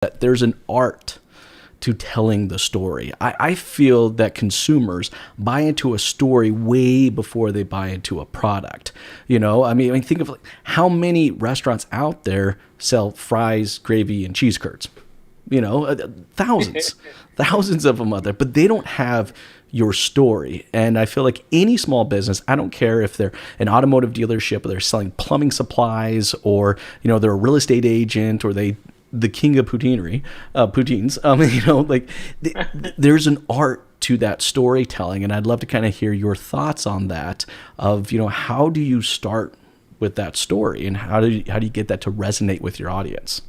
that there's an art to telling the story. I feel that consumers buy into a story way before they buy into a product. I mean, think of like how many restaurants out there sell fries, gravy, and cheese curds. Thousands, thousands of them out there, but they don't have your story. And I feel like any small business, I don't care if they're an automotive dealership or they're selling plumbing supplies, or they're a real estate agent, or the king of poutines. There's an art to that storytelling, and I'd love to kind of hear your thoughts on that. Of how do you start with that story, and how do you get that to resonate with your audience?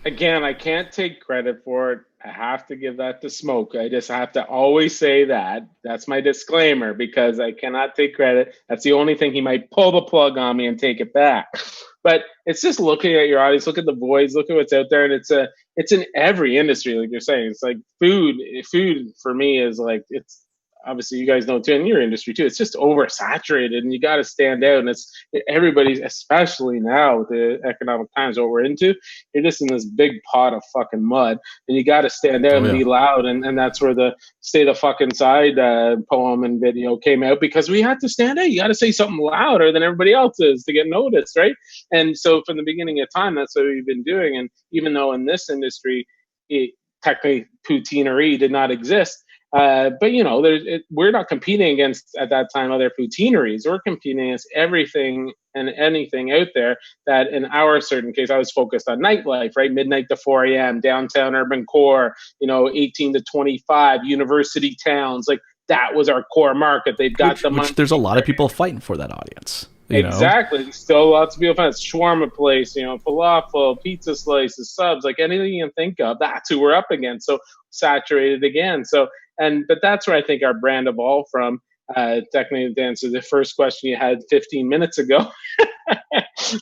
Again, I can't take credit for it. I have to give that to Smoke. I just have to always say that. That's my disclaimer, because I cannot take credit. That's the only thing. He might pull the plug on me and take it back. But it's just looking at your audience, look at the voids, look at what's out there, and it's in every industry, like you're saying. It's like food. Food for me is like, it's obviously, you guys know too, in your industry too, it's just oversaturated, and you got to stand out. And it's everybody's, especially now with the economic times what we're into, you're just in this big pot of fucking mud, and you got to stand out Oh and yeah. be loud. And that's where the Stay the Fucking Side poem and video came out, because we had to stand out. You got to say something louder than everybody else is to get noticed, right? And so from the beginning of time, that's what we've been doing. And even though in this industry, technically poutineery did not exist, but we're not competing against, at that time, other poutineries. We're competing against everything and anything out there. That in our certain case, I was focused on nightlife, right? Midnight to 4 a.m., downtown urban core, 18 to 25, university towns. Like, that was our core market. They've got the Which money. there's a lot of people fighting for that audience. Exactly. Still lots of people find shawarma place, falafel, pizza slices, subs, like anything you can think of. That's who we're up against. So saturated again. But that's where I think our brand evolved from. Technically, to answer the first question you had 15 minutes ago,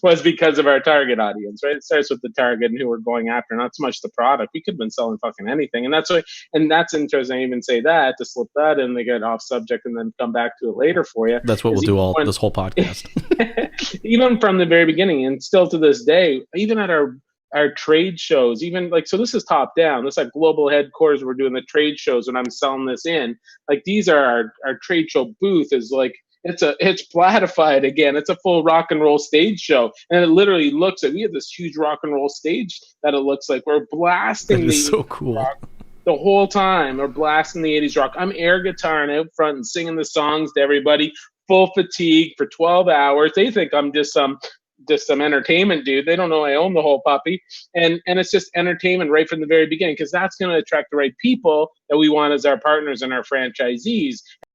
was because of our target audience, right? It starts with the target and who we're going after, not so much the product. We could have been selling fucking anything. And that's interesting. I even say that to slip that in, they get off subject and then come back to it later for you. That's what we'll do all this whole podcast. Even from the very beginning, and still to this day, even at our trade shows, even like, so this is top down. This is like global headquarters. We're doing the trade shows and I'm selling this in. Like, these are our trade show booth is like, it's platified again. It's a full rock and roll stage show. And it literally looks like we have this huge rock and roll stage that it looks like we're blasting That is so cool. rock the whole time. We're blasting the 80s rock. I'm air guitaring out front and singing the songs to everybody, full fatigue for 12 hours. They think I'm just some entertainment dude. They don't know I own the whole puppy. And it's just entertainment right from the very beginning, because that's going to attract the right people that we want as our partners and our franchisees.